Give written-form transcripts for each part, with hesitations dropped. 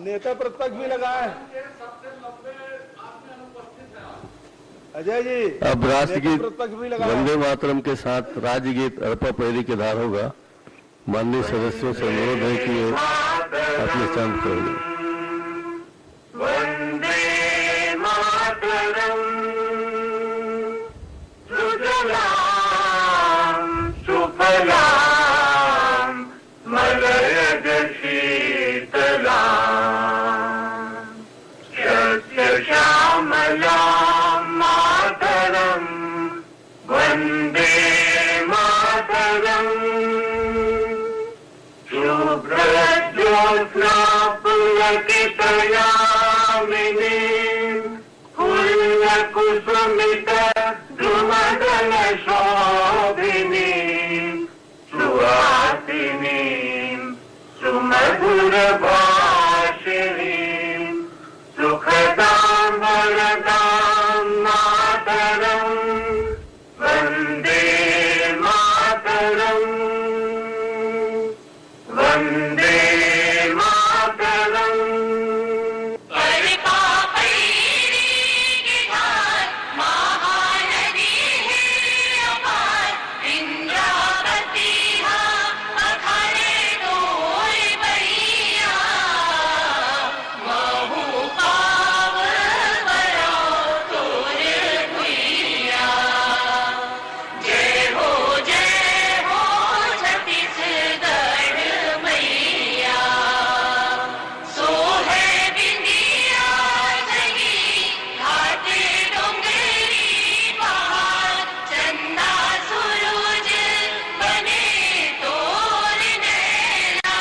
नेता प्रतिपक्ष भी लगा है। अजय जी, अब राष्ट्रगीत भी लगा वंदे मातरम के साथ राज्य गीत अरपा पैरी के धार होगा। माननीय सदस्यों से अनुरोध है कि ये अपने स्थान पर होंगे। वंदे मातरम सुजलाम सुफलाम मलयज शीतलाम शस्य श्यामलाम मातरम वंदे मातरम शुभ्रज्योत्स्ना पुलकितयामिनीं फुल्लकुसुमित द्रुमदल शोभिनीं सुहासिनीं सुमधुर भाषिणीं सुखदां वरदां मातरं वन्दे मातरम् वन्दे मातरम्। अरपा पैरी की धार महानदी है अपार इंद्रावती अखाड़े डोल बैया महू पाव बरो तोर भुइया जय हो छत्तीसगढ़ मैया सोहे बिंदिया जगी घाटे डोंगरी पहाड़ चंदा सूरज बने तोर नैना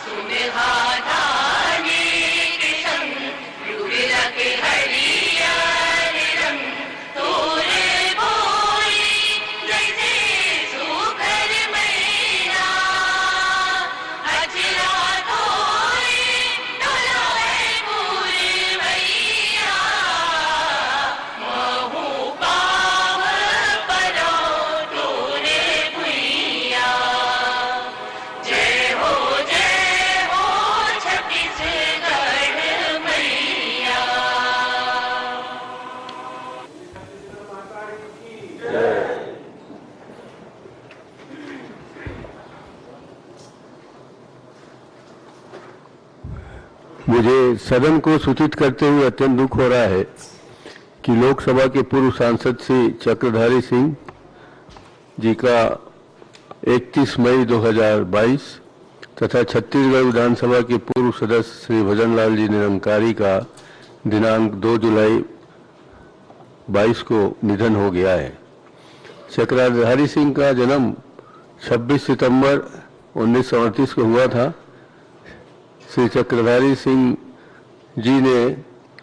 सुनहा धाने के संग डूबेला के हरियर रंग तोर बोली जैसे सुखर मैना अजरा तोरे डोलाए पूरवैया महू पाव परो तोरे भुइया जय हो छत्तीसगढ़ मैया। मुझे सदन को सूचित करते हुए अत्यंत दुख हो रहा है कि लोकसभा के पूर्व सांसद श्री चक्रधारी सिंह जी का 31 मई 2022 तथा छत्तीसगढ़ विधानसभा के पूर्व सदस्य श्री भजनलाल जी निरंकारी का दिनांक 2 जुलाई 22 को निधन हो गया है। चक्रधारी सिंह का जन्म 26 सितंबर 1938 को हुआ था। श्री चक्रधारी सिंह जी ने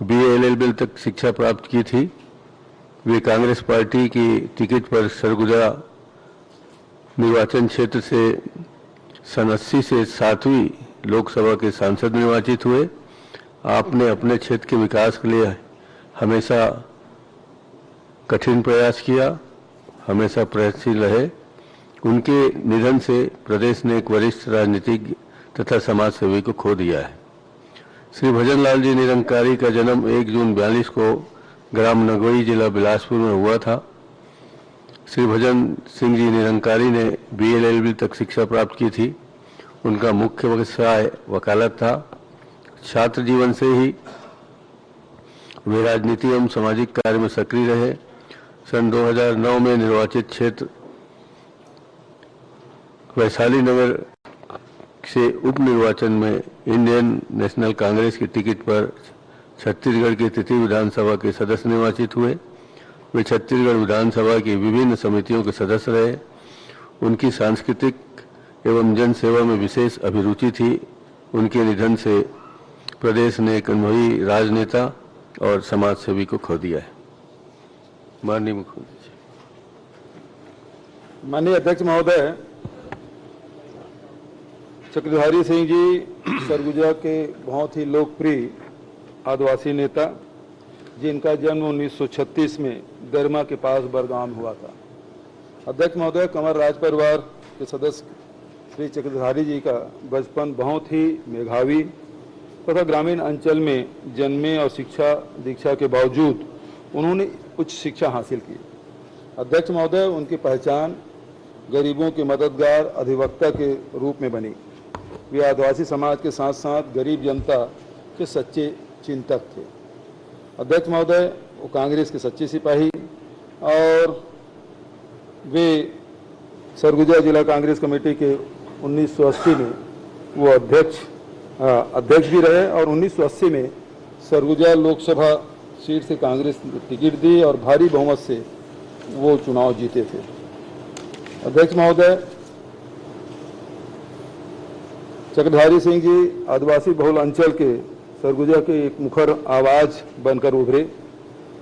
BA LLB तक शिक्षा प्राप्त की थी। वे कांग्रेस पार्टी की टिकट पर सरगुजा निर्वाचन क्षेत्र से सन 80 से 7वीं लोकसभा के सांसद निर्वाचित हुए। आपने अपने क्षेत्र के विकास के लिए हमेशा कठिन प्रयास किया, हमेशा प्रयत्नशील रहे। उनके निधन से प्रदेश ने एक वरिष्ठ राजनीतिज्ञ तथा समाज सेवी को खो दिया है। श्री भजनलाल जी निरंकारी का जन्म 1 जून 42 को ग्राम नगोई जिला बिलासपुर में हुआ था। श्री भजन सिंह जी निरंकारी ने BA LLB तक शिक्षा प्राप्त की थी। उनका मुख्य व्यवसाय वकालत था। छात्र जीवन से ही वे राजनीति एवं सामाजिक कार्य में सक्रिय रहे। सन 2009 में निर्वाचित क्षेत्र वैशाली नगर से उप निर्वाचन में इंडियन नेशनल कांग्रेस की टिकट पर छत्तीसगढ़ की तृतीय विधानसभा के सदस्य निर्वाचित हुए। वे छत्तीसगढ़ विधानसभा की विभिन्न समितियों के सदस्य रहे। उनकी सांस्कृतिक एवं जन सेवा में विशेष अभिरुचि थी। उनके निधन से प्रदेश ने एक अनुभवी राजनेता और समाज सेवी को खो दिया है। माननीय मुख्यमंत्री। माननीय अध्यक्ष महोदय, चक्रधारी सिंह जी सरगुजा के बहुत ही लोकप्रिय आदिवासी नेता, जिनका जन्म 1936 में दरमा के पास बरगाम हुआ था। अध्यक्ष महोदय, कंवर राज परिवार के सदस्य श्री चक्रधारी जी का बचपन बहुत ही मेधावी तथा ग्रामीण अंचल में जन्मे और शिक्षा दीक्षा के बावजूद उन्होंने उच्च शिक्षा हासिल की। अध्यक्ष महोदय, उनकी पहचान गरीबों के मददगार अधिवक्ता के रूप में बनी। वे आदिवासी समाज के साथ साथ गरीब जनता के सच्चे चिंतक थे। अध्यक्ष महोदय वो कांग्रेस के सच्चे सिपाही और वे सरगुजा जिला कांग्रेस कमेटी के 1980 में वो अध्यक्ष भी रहे और 1980 में सरगुजा लोकसभा सीट से कांग्रेस ने टिकट दी और भारी बहुमत से वो चुनाव जीते थे। अध्यक्ष महोदय, चक्रधारी सिंह जी आदिवासी बहुल अंचल के सरगुजा के एक मुखर आवाज बनकर उभरे।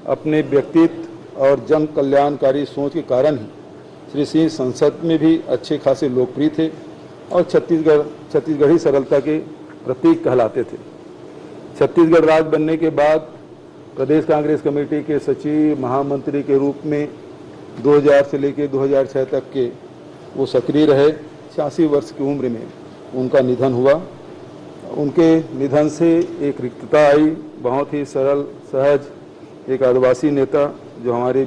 अपने व्यक्तित्व और जन कल्याणकारी सोच के कारण ही श्री सिंह संसद में भी अच्छे खासे लोकप्रिय थे और छत्तीसगढ़ी सरलता के प्रतीक कहलाते थे। छत्तीसगढ़ राज्य बनने के बाद प्रदेश कांग्रेस कमेटी के सचिव महामंत्री के रूप में 2000 से लेकर 2006 तक के वो सक्रिय रहे। 86 वर्ष की उम्र में उनका निधन हुआ। उनके निधन से एक रिक्तता आई। बहुत ही सरल सहज एक आदिवासी नेता जो हमारे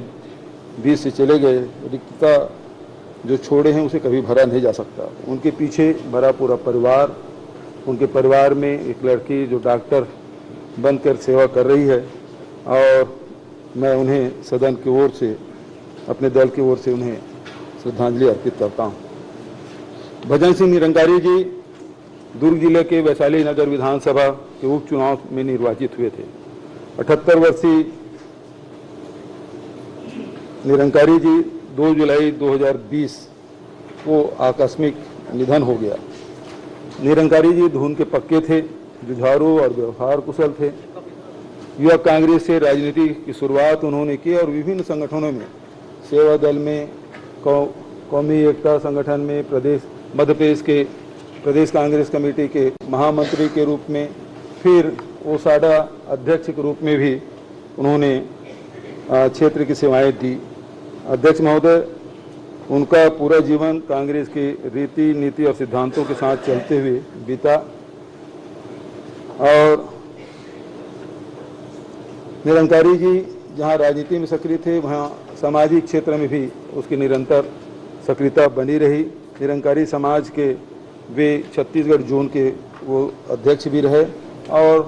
बीच से चले गए, रिक्तता जो छोड़े हैं उसे कभी भरा नहीं जा सकता। उनके पीछे भरा पूरा परिवार, उनके परिवार में एक लड़की जो डॉक्टर बनकर सेवा कर रही है और मैं उन्हें सदन की ओर से, अपने दल की ओर से उन्हें श्रद्धांजलि अर्पित करता हूं। भजन सिंह निरंकारी जी दुर्ग जिले के वैशाली नगर विधानसभा के उपचुनाव में निर्वाचित हुए थे। 78 वर्षीय निरंकारी जी 2 जुलाई 2020 को आकस्मिक निधन हो गया। निरंकारी जी धुन के पक्के थे, जुझारू और व्यवहार कुशल थे। युवा कांग्रेस से राजनीति की शुरुआत उन्होंने की और विभिन्न संगठनों में, सेवा दल में, कौमी एकता संगठन में, मध्य प्रदेश के प्रदेश कांग्रेस कमेटी के महामंत्री के रूप में, फिर ओसाडा अध्यक्ष के रूप में भी उन्होंने क्षेत्र की सेवाएं दी। अध्यक्ष महोदय, उनका पूरा जीवन कांग्रेस के रीति नीति और सिद्धांतों के साथ चलते हुए बीता और निरंकारी जी जहां राजनीति में सक्रिय थे वहां सामाजिक क्षेत्र में भी उसकी निरंतर सक्रियता बनी रही। निरंकारी समाज के वे छत्तीसगढ़ जोन के वो अध्यक्ष भी रहे और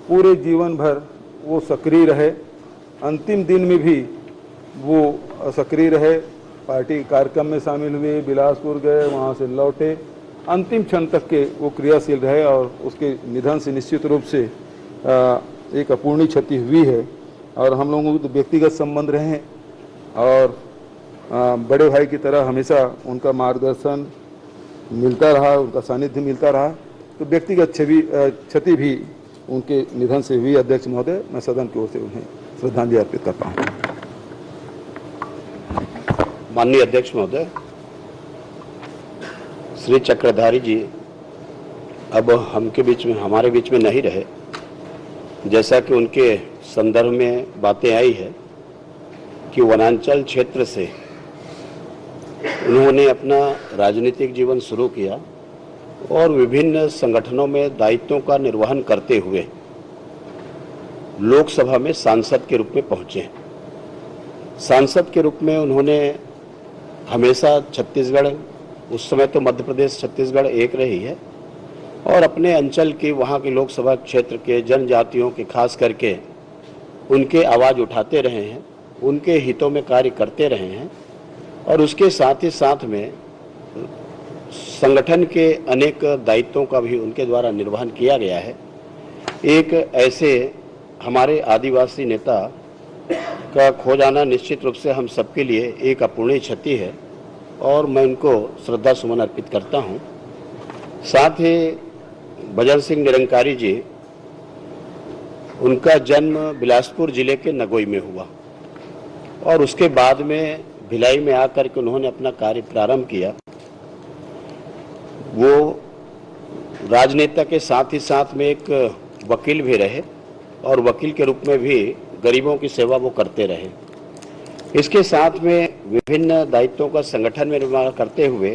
पूरे जीवन भर वो सक्रिय रहे। अंतिम दिन में भी वो सक्रिय रहे। पार्टी कार्यक्रम में शामिल हुए, बिलासपुर गए, वहाँ से लौटे, अंतिम क्षण तक के वो क्रियाशील रहे और उसके निधन से निश्चित रूप से एक अपूर्णीय क्षति हुई है। और हम लोगों के व्यक्तिगत संबंध रहे हैं और बड़े भाई की तरह हमेशा उनका मार्गदर्शन मिलता रहा, उनका सानिध्य मिलता रहा। तो व्यक्तिगत क्षति भी उनके निधन से हुई। अध्यक्ष महोदय, मैं सदन की ओर से उन्हें श्रद्धांजलि अर्पित करता हूँ। माननीय अध्यक्ष महोदय, श्री चक्रधारी जी अब हमारे बीच में नहीं रहे। जैसा कि उनके संदर्भ में बातें आई है कि वनांचल क्षेत्र से उन्होंने अपना राजनीतिक जीवन शुरू किया और विभिन्न संगठनों में दायित्वों का निर्वहन करते हुए लोकसभा में सांसद के रूप में पहुंचे। सांसद के रूप में उन्होंने हमेशा छत्तीसगढ़, उस समय तो मध्य प्रदेश छत्तीसगढ़ एक रही है, और अपने अंचल की, वहाँ के लोकसभा क्षेत्र के जनजातियों के खास करके उनके आवाज़ उठाते रहे हैं, उनके हितों में कार्य करते रहे हैं और उसके साथ ही साथ में संगठन के अनेक दायित्वों का भी उनके द्वारा निर्वहन किया गया है। एक ऐसे हमारे आदिवासी नेता का खो जाना निश्चित रूप से हम सबके लिए एक अपूर्णीय क्षति है और मैं उनको श्रद्धा सुमन अर्पित करता हूं। साथ ही भजन सिंह निरंकारी जी, उनका जन्म बिलासपुर जिले के नगोई में हुआ और उसके बाद में भिलाई में आकर के उन्होंने अपना कार्य प्रारंभ किया। वो राजनेता के साथ ही साथ में एक वकील भी रहे और वकील के रूप में भी गरीबों की सेवा वो करते रहे। इसके साथ में विभिन्न दायित्वों का संगठन में निर्माण करते हुए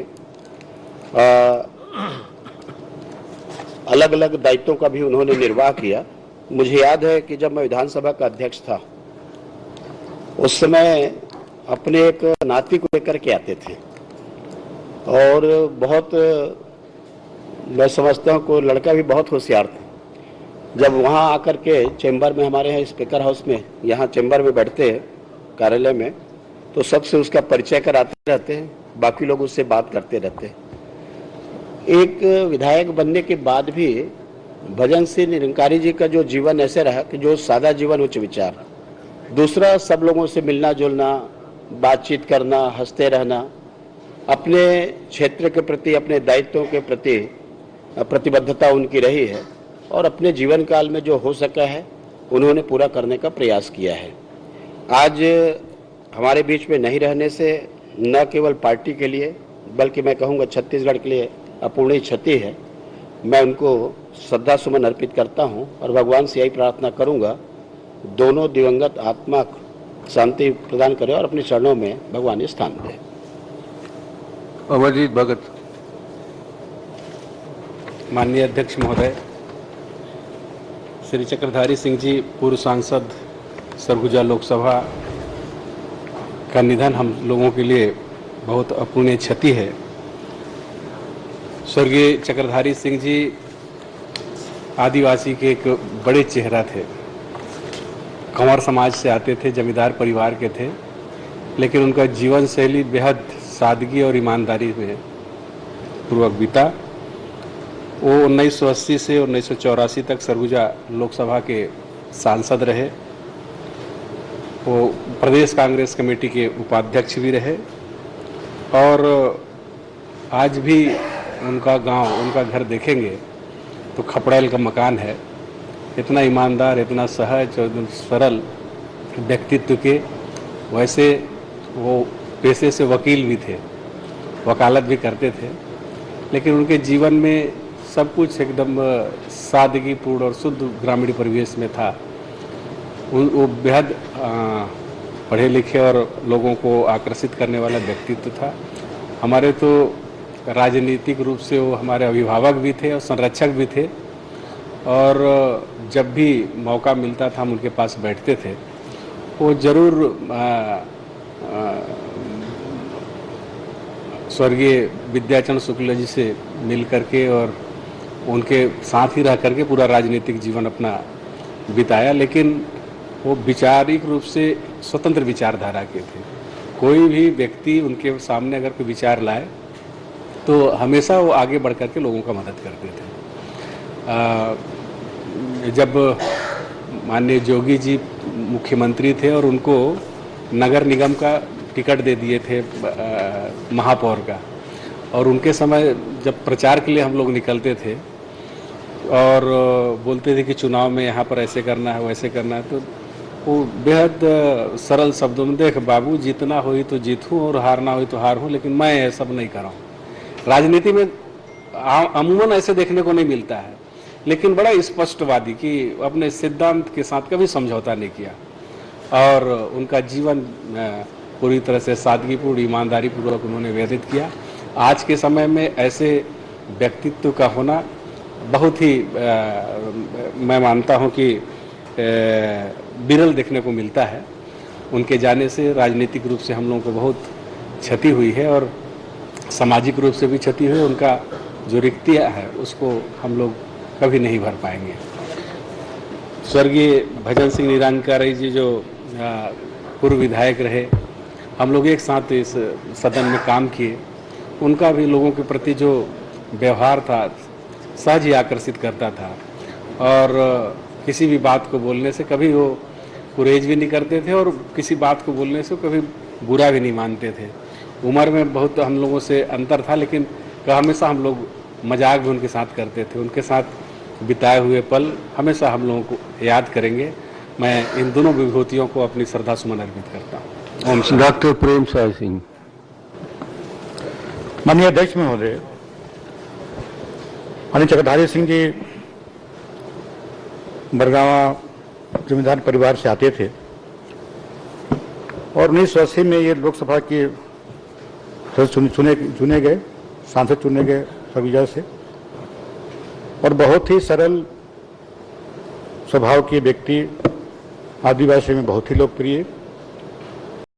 अलग अलग दायित्वों का भी उन्होंने निर्वाह किया। मुझे याद है कि जब मैं विधानसभा का अध्यक्ष था, उस समय अपने एक नाती को लेकर के आते थे और बहुत, मैं समझता हूँ को लड़का भी बहुत होशियार था। जब वहाँ आकर के चेंबर में, हमारे यहाँ स्पीकर हाउस में, यहाँ चेंबर में बैठते हैं कार्यालय में, तो सबसे उसका परिचय कराते रहते हैं, बाकी लोग उससे बात करते रहते हैं। एक विधायक बनने के बाद भी भजन सिंह निरंकारी जी का जो जीवन ऐसे रहा कि जो सादा जीवन उच्च विचार, दूसरा सब लोगों से मिलना जुलना, बातचीत करना, हंसते रहना, अपने क्षेत्र के प्रति, अपने दायित्वों के प्रति प्रतिबद्धता उनकी रही है और अपने जीवन काल में जो हो सका है उन्होंने पूरा करने का प्रयास किया है। आज हमारे बीच में नहीं रहने से न केवल पार्टी के लिए बल्कि मैं कहूँगा छत्तीसगढ़ के लिए अपूर्णीय क्षति है। मैं उनको श्रद्धा सुमन अर्पित करता हूँ और भगवान से यही प्रार्थना करूँगा दोनों दिवंगत आत्मा शांति प्रदान करें और अपने चरणों में भगवान स्थान दे। अमरजीत भगत। माननीय अध्यक्ष महोदय, श्री चक्रधारी सिंह जी पूर्व सांसद सरगुजा लोकसभा का निधन हम लोगों के लिए बहुत अपूर्णीय क्षति है। स्वर्गीय चक्रधारी सिंह जी आदिवासी के एक बड़े चेहरा थे। कंवर समाज से आते थे, जमींदार परिवार के थे, लेकिन उनका जीवन शैली बेहद सादगी और ईमानदारी में पूर्वक बीता। वो 1980 से 1984 तक सरगुजा लोकसभा के सांसद रहे। वो प्रदेश कांग्रेस कमेटी के उपाध्यक्ष भी रहे और आज भी उनका गांव, उनका घर देखेंगे तो खपड़ैल का मकान है। इतना ईमानदार, इतना सहज और सरल व्यक्तित्व के, वैसे वो पेशे से वकील भी थे, वकालत भी करते थे, लेकिन उनके जीवन में सब कुछ एकदम सादगीपूर्ण और शुद्ध ग्रामीण परिवेश में था। वो बेहद पढ़े लिखे और लोगों को आकर्षित करने वाला व्यक्तित्व था। हमारे तो राजनीतिक रूप से वो हमारे अभिभावक भी थे और संरक्षक भी थे और जब भी मौका मिलता था हम उनके पास बैठते थे। वो जरूर स्वर्गीय विद्याचंद्र शुक्ल जी से मिल करके और उनके साथ ही रह करके पूरा राजनीतिक जीवन अपना बिताया, लेकिन वो विचारिक रूप से स्वतंत्र विचारधारा के थे। कोई भी व्यक्ति उनके सामने अगर कोई विचार लाए तो हमेशा वो आगे बढ़ करके लोगों का मदद करते थे। जब माननीय जोगी जी मुख्यमंत्री थे और उनको नगर निगम का टिकट दे दिए थे महापौर का, और उनके समय जब प्रचार के लिए हम लोग निकलते थे और बोलते थे कि चुनाव में यहाँ पर ऐसे करना है, वैसे करना है, तो वो बेहद सरल शब्दों में, देख बाबू, जीतना हो तो जीतूँ और हारना हो तो हार हूँ, लेकिन मैं ये सब नहीं कर रहा हूँ। राजनीति में अमूमन ऐसे देखने को नहीं मिलता है, लेकिन बड़ा स्पष्टवादी कि अपने सिद्धांत के साथ कभी समझौता नहीं किया और उनका जीवन पूरी तरह से सादगीपूर्ण, ईमानदारी पूर्वक उन्होंने व्यतीत किया। आज के समय में ऐसे व्यक्तित्व का होना बहुत ही मैं मानता हूं कि विरल देखने को मिलता है। उनके जाने से राजनीतिक रूप से हम लोगों को बहुत क्षति हुई है और सामाजिक रूप से भी क्षति हुई। उनका जो रिक्तियाँ है उसको हम लोग कभी नहीं भर पाएंगे। स्वर्गीय भजन सिंह निरंकारी जी जो पूर्व विधायक रहे, हम लोग एक साथ इस सदन में काम किए। उनका भी लोगों के प्रति जो व्यवहार था सहज ही आकर्षित करता था और किसी भी बात को बोलने से कभी वो गुरेज भी नहीं करते थे और किसी बात को बोलने से कभी बुरा भी नहीं मानते थे। उम्र में बहुत हम लोगों से अंतर था, लेकिन हमेशा हम लोग मजाक भी उनके साथ करते थे। उनके साथ बिताए हुए पल हमेशा हम लोगों को याद करेंगे। मैं इन दोनों विभूतियों को अपनी श्रद्धा सुमन अर्पित करता हूँ। डॉक्टर प्रेम साय सिंह। माननीय अध्यक्ष महोदय, माननीय चक्रधारी सिंह जी बरगावा जमींदार परिवार से आते थे और 1980 में ये लोकसभा के चुने गए, सांसद चुने गए सरगुजा से और बहुत ही सरल स्वभाव के व्यक्ति, आदिवासी में बहुत ही लोकप्रिय।